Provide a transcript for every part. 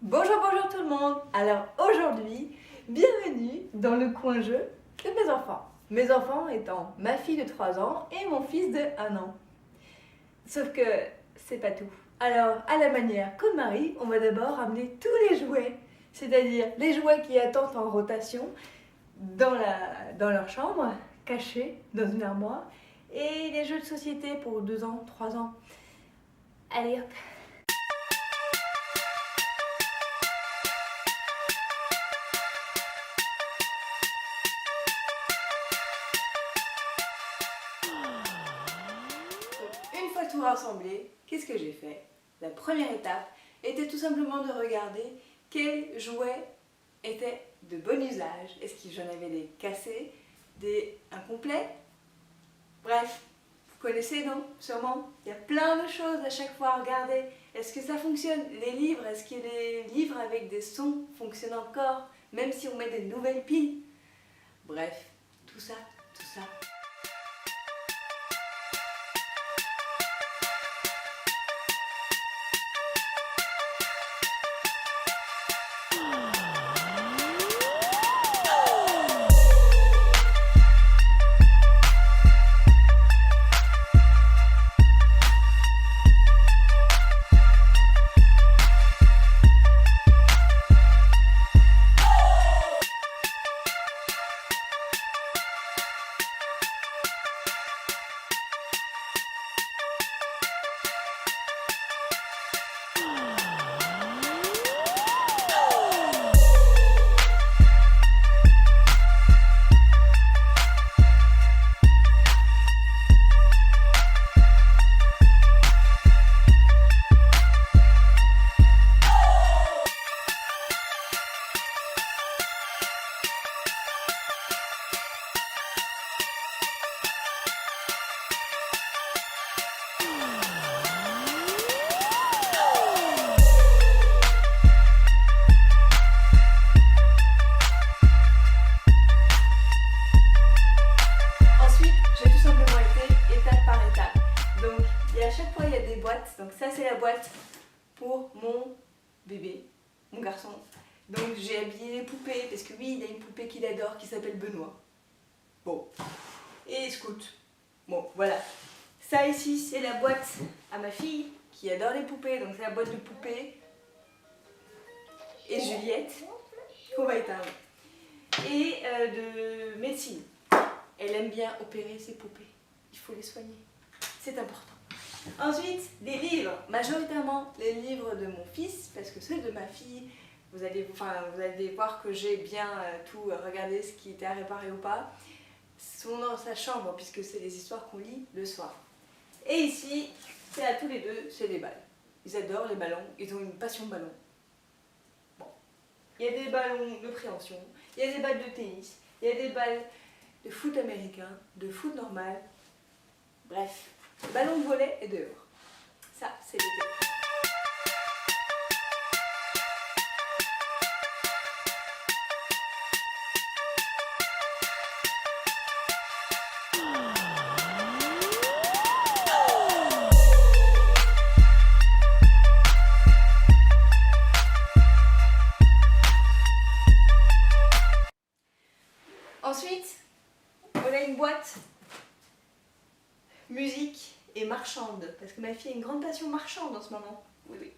Bonjour tout le monde. Alors aujourd'hui, bienvenue dans le coin jeu de mes enfants. Mes enfants étant ma fille de 3 ans et mon fils de 1 an. Sauf que c'est pas tout. Alors à la manière Côte-Marie, on va d'abord amener tous les jouets, c'est-à-dire les jouets qui attendent en rotation dans leur chambre, cachés dans une armoire, et les jeux de société pour 2 ans, 3 ans. Allez hop. Une fois tout rassemblé, qu'est-ce que j'ai fait? La première étape était tout simplement de regarder quels jouets étaient de bon usage. Est-ce que j'en avais des cassés, des incomplets? Bref, vous connaissez, non? Sûrement. Il y a plein de choses à chaque fois à regarder. Est-ce que ça fonctionne? Les livres, est-ce que les livres avec des sons fonctionnent encore, même si on met des nouvelles piles? Bref, tout ça. Donc ça c'est la boîte pour mon bébé, mon garçon. Donc j'ai habillé les poupées, parce que oui, il y a une poupée qu'il adore qui s'appelle Benoît. Bon. Et Scout. Bon, voilà. Ça ici, c'est la boîte à ma fille qui adore les poupées. Donc c'est la boîte de poupées. Et Juliette, qu'on va éteindre. Et de médecine. Elle aime bien opérer ses poupées. Il faut les soigner. C'est important. Ensuite, des livres, majoritairement les livres de mon fils, parce que ceux de ma fille, vous allez voir que j'ai bien tout regardé ce qui était à réparer ou pas, sont dans sa chambre, puisque c'est les histoires qu'on lit le soir. Et ici, c'est à tous les deux, c'est des balles. Ils adorent les ballons, ils ont une passion ballon. Bon, il y a des ballons de préhension, il y a des balles de tennis, il y a des balles de foot américain, de foot normal, bref. Ballon de volley et dehors. Ça, c'est l'été. Ensuite, on a une boîte musique et marchande, parce que ma fille a une grande passion marchande en ce moment. Oui, oui.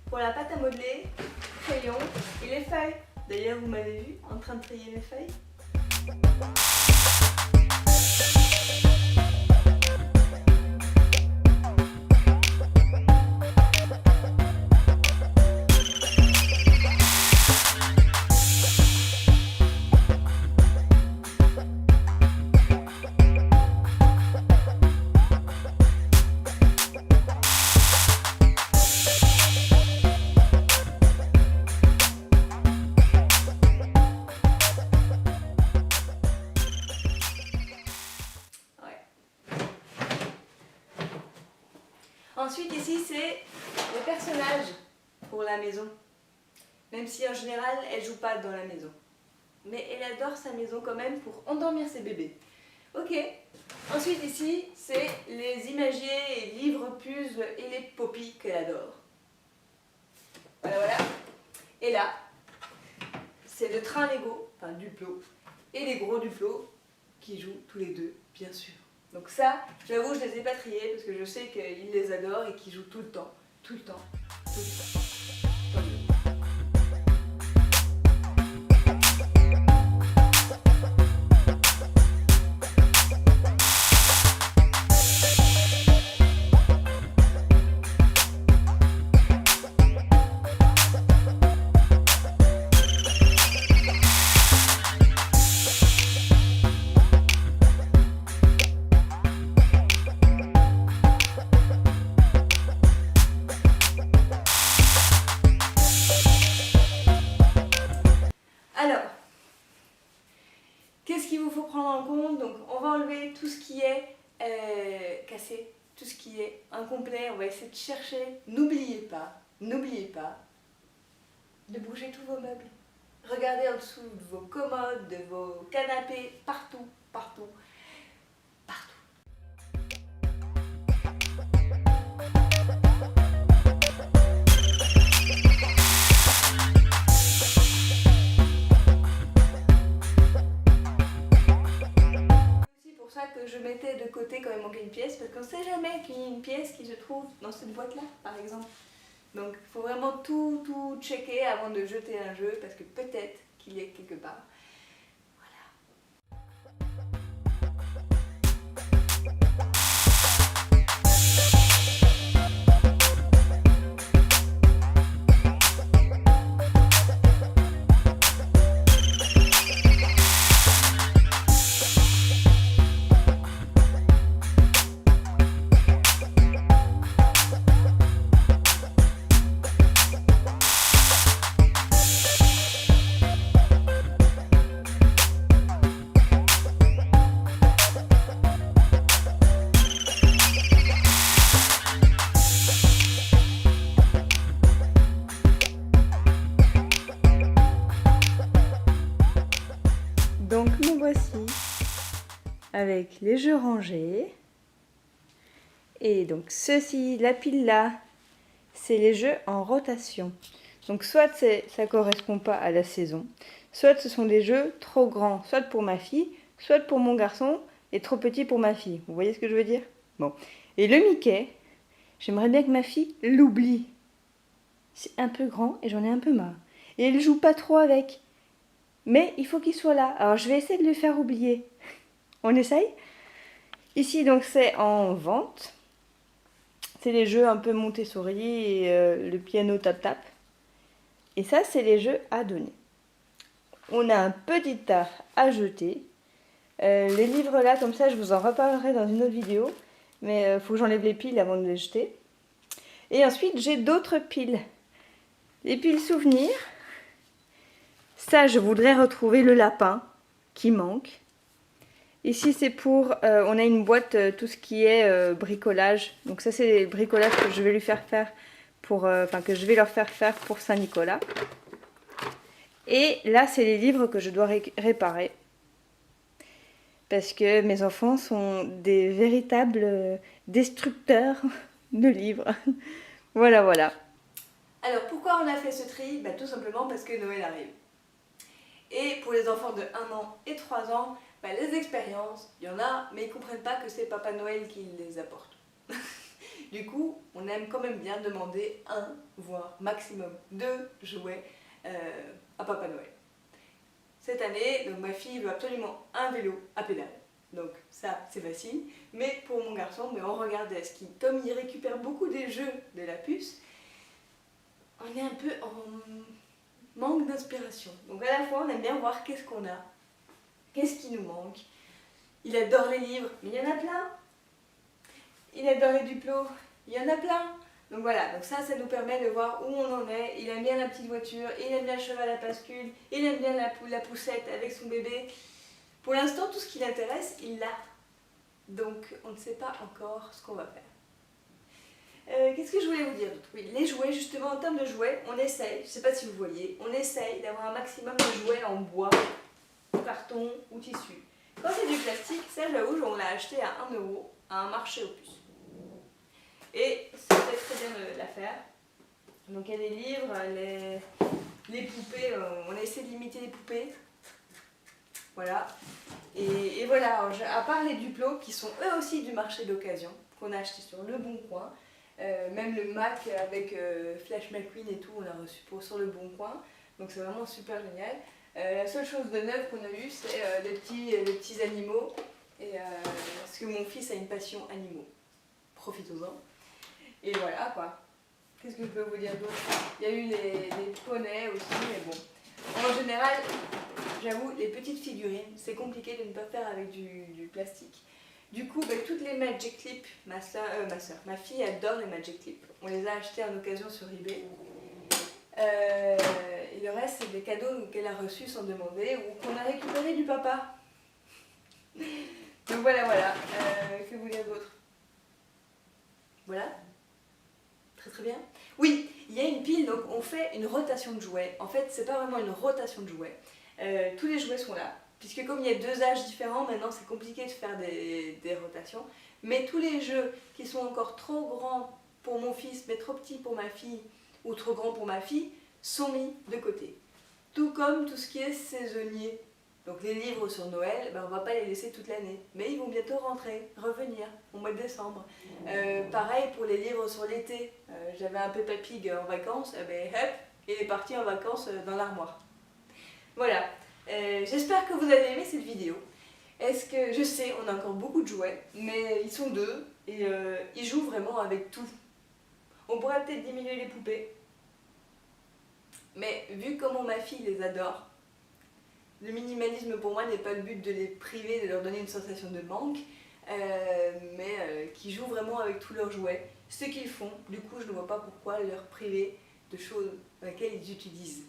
Pour la pâte à modeler, crayon et les feuilles. D'ailleurs, vous m'avez vu en train de trier mes feuilles. maison. Même si en général, elle joue pas dans la maison. Mais elle adore sa maison quand même pour endormir ses bébés. Ok. Ensuite ici, c'est les imagiers et livres, puzzles et les poppies qu'elle adore. Voilà, voilà. Et là, c'est le train Lego, enfin Duplo, et les gros Duplo qui jouent tous les deux, bien sûr. Donc ça, j'avoue, je les ai pas triés parce que je sais qu'ils les adorent et qu'ils jouent tout le temps, tout le temps, tout le temps. Tant mieux. Alors, qu'est-ce qu'il vous faut prendre en compte? Donc, on va enlever tout ce qui est cassé, tout ce qui est incomplet. On va essayer de chercher. N'oubliez pas de bouger tous vos meubles. Regardez en dessous de vos commodes, de vos canapés, partout, partout, partout. Que je mettais de côté quand il manquait une pièce, parce qu'on ne sait jamais qu'il y a une pièce qui se trouve dans cette boîte là par exemple. Donc il faut vraiment tout checker avant de jeter un jeu, parce que peut-être qu'il y est quelque part. Donc nous voici avec les jeux rangés. Et donc ceci, la pile là, c'est les jeux en rotation. Donc soit ça correspond pas à la saison, soit ce sont des jeux trop grands, soit pour ma fille, soit pour mon garçon, et trop petits pour ma fille. Vous voyez ce que je veux dire? Bon. Et le Mickey, j'aimerais bien que ma fille l'oublie. C'est un peu grand et j'en ai un peu marre. Et elle joue pas trop avec. Mais il faut qu'il soit là. Alors je vais essayer de le faire oublier. On essaye? Ici donc c'est en vente. C'est les jeux un peu Montessori et le piano tap-tap. Et ça c'est les jeux à donner. On a un petit tas à jeter. Les livres là comme ça je vous en reparlerai dans une autre vidéo. Mais il faut que j'enlève les piles avant de les jeter. Et ensuite j'ai d'autres piles. Les piles souvenirs. Ça, je voudrais retrouver le lapin qui manque. Ici, c'est pour... on a une boîte, tout ce qui est bricolage. Donc ça, c'est le bricolage que je vais lui faire faire pour... Enfin, que je vais leur faire faire pour Saint-Nicolas. Et là, c'est les livres que je dois réparer. Parce que mes enfants sont des véritables destructeurs de livres. Voilà, voilà. Alors, pourquoi on a fait ce tri? Bah, tout simplement parce que Noël arrive. Et pour les enfants de 1 an et 3 ans, bah, les expériences, il y en a, mais ils ne comprennent pas que c'est Papa Noël qui les apporte. Du coup, on aime quand même bien demander 1, voire maximum 2 jouets à Papa Noël. Cette année, donc, ma fille veut absolument un vélo à pédales. Donc ça, c'est facile. Mais pour mon garçon, on regarde ce qui, comme il récupère beaucoup des jeux de la puce, on est un peu en manque d'inspiration. Donc à la fois, on aime bien voir qu'est-ce qu'on a, qu'est-ce qui nous manque. Il adore les livres, mais il y en a plein. Il adore les duplos, il y en a plein. Donc voilà, donc ça nous permet de voir où on en est. Il aime bien la petite voiture, il aime bien le cheval à bascule, il aime bien la poussette avec son bébé. Pour l'instant, tout ce qui l'intéresse, il l'a. Donc on ne sait pas encore ce qu'on va faire. Qu'est-ce que je voulais vous dire d'autre? Oui, les jouets, justement, en termes de jouets, on essaye, je sais pas si vous voyez, on essaye d'avoir un maximum de jouets en bois, carton ou tissu. Quand c'est du plastique, ça j'avoue, on l'a acheté à 1 € à un marché aux puces. Et c'était très bien de la faire. Donc il y a des livres, les poupées, on a essayé de limiter les poupées. Voilà. Et voilà, à part les Duplo, qui sont eux aussi du marché d'occasion, qu'on a acheté sur Le Bon Coin, même le Mac avec Flash McQueen et tout, on l'a reçu sur Le Bon Coin, donc c'est vraiment super génial. La seule chose de neuf qu'on a eu, c'est les petits animaux, parce que mon fils a une passion animaux. Profitons-en. Et voilà quoi. Qu'est-ce que je peux vous dire d'autre? Il y a eu les poneys aussi, mais bon. En général, j'avoue, les petites figurines, c'est compliqué de ne pas faire avec du plastique. Du coup, toutes les Magic Clip, ma fille adore les Magic Clip. On les a achetés en occasion sur eBay. Et le reste, c'est des cadeaux qu'elle a reçus sans demander ou qu'on a récupéré du papa. Donc voilà. Que vous dire d'autre? Voilà. Très très bien. Oui, il y a une pile, donc on fait une rotation de jouets. En fait, c'est pas vraiment une rotation de jouets. Tous les jouets sont là. Puisque comme il y a 2 âges différents, maintenant c'est compliqué de faire des rotations. Mais tous les jeux qui sont encore trop grands pour mon fils, mais trop petits pour ma fille, ou trop grands pour ma fille, sont mis de côté. Tout comme tout ce qui est saisonnier. Donc les livres sur Noël, on ne va pas les laisser toute l'année. Mais ils vont bientôt revenir au mois de décembre. Pareil pour les livres sur l'été. J'avais un Peppa Pig en vacances, hop, il est parti en vacances dans l'armoire. Voilà. J'espère que vous avez aimé cette vidéo. Je sais, on a encore beaucoup de jouets, mais ils sont 2 et ils jouent vraiment avec tout. On pourrait peut-être diminuer les poupées, mais vu comment ma fille les adore, le minimalisme pour moi n'est pas le but de les priver, de leur donner une sensation de manque, mais qui jouent vraiment avec tous leurs jouets. Ce qu'ils font, du coup je ne vois pas pourquoi leur priver de choses dans lesquelles ils utilisent.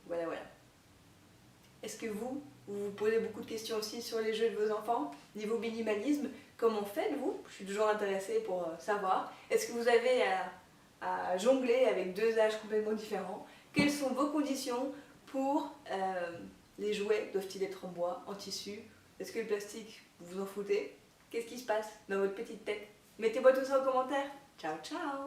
Voilà. Est-ce que vous vous posez beaucoup de questions aussi sur les jeux de vos enfants? Niveau minimalisme, comment faites-vous? Je suis toujours intéressée pour savoir. Est-ce que vous avez à jongler avec 2 âges complètement différents? Quelles sont vos conditions pour les jouets? Doivent-ils être en bois, en tissu? Est-ce que le plastique, vous vous en foutez? Qu'est-ce qui se passe dans votre petite tête? Mettez-moi tout ça en commentaire. Ciao, ciao!